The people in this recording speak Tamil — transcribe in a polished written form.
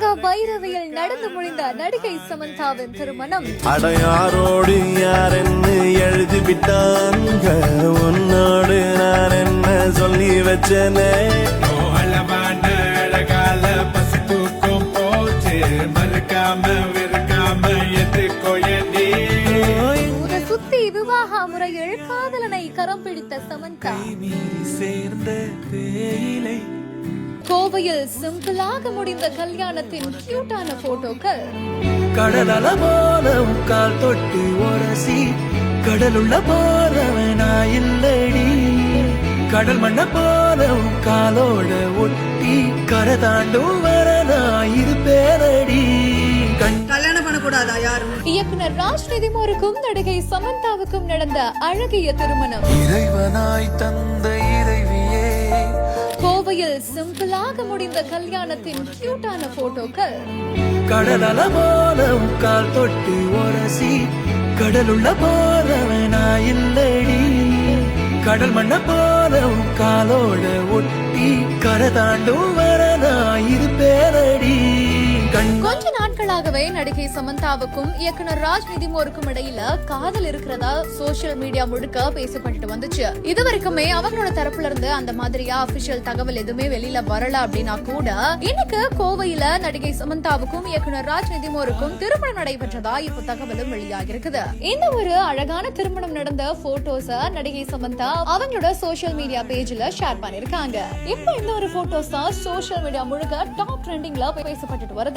தங்க வைரவியல் நடந்து முடிந்த நடிகை சமந்தாவின் திருமணம். அடையாரோடு யார் என்ன எழுதிவிட்டாங்க, உன்னோடு நான் என்ன சொல்லி வச்சனே. அழகான அழகால பசி தூக்கம் போச்சு, மறுக்காம விற்காம எதுக்கோயண்டி. சுத்தி விவாக முறையில் காதலனை கரம் பிடித்த சமந்தா சேர்ந்த தேயிலை. கோவையில் சிம்பிளாக முடிந்த கல்யாணத்தின் கியூட்டான போட்டோக்கள். கடலல போல கால் தொட்டு ஒரசி, கடலுள்ள போறவனா இல்லடி. கடல் மண்ண போல காலோட ஒட்டி, கரை தாண்டும் வரனா இது பேரடி. கல்யாணம் பண்ணக்கூடாதா யாரும்? இயக்குனர் ராஜ்நிதிமோருக்கும் நடிகை சமந்தாவுக்கும் நடந்த அழகிய திருமணம். இறைவனாய் தந்த இறைவியே, கோவையில் சிம்பிளாக முடிந்த கல்யாணத்தின் கியூட்டான போட்டோக்கள். கடலல போல கால் தொட்டு ஒரசி, கடலுள்ள போறவனா இல்லடி. கடல் மண்ண போல காலோட ஒட்டி, கரை தாண்டும் வரனா இது பேரடி. கொஞ்ச நாட்களாகவே நடிகை சமந்தாவுக்கும் இயக்குனர் ராஜ்நிதிமோருக்கும் இடையில காதல் இருக்கிறதா சோசியல் மீடியா முழுக்க பேசப்பட்டு வந்துச்சு. இது வரைக்குமே அவங்களோட தரப்புல இருந்து அந்த மாதிரியா அபிஷியல் தகவல் எதுவுமே வெளியில வரல அப்படின்னா கூட, இன்னைக்கு கோவையில நடிகை சமந்தாவுக்கும் இயக்குனர் ராஜ்நிதிமோருக்கும் திருமணம் நடைபெற்றதா இப்ப தகவலும் வெளியாகி இருக்குது. இந்த ஒரு அழகான திருமணம் நடந்த போட்டோஸ நடிகை சமந்தா அவங்களோட சோசியல் மீடியா பேஜ்ல ஷேர் பண்ணிருக்காங்க. இப்ப இந்த ஒரு போட்டோஸ் தான் சோசியல் மீடியா முழுக்க டாப் ட்ரெண்டிங்ல பேசப்பட்டு வருது.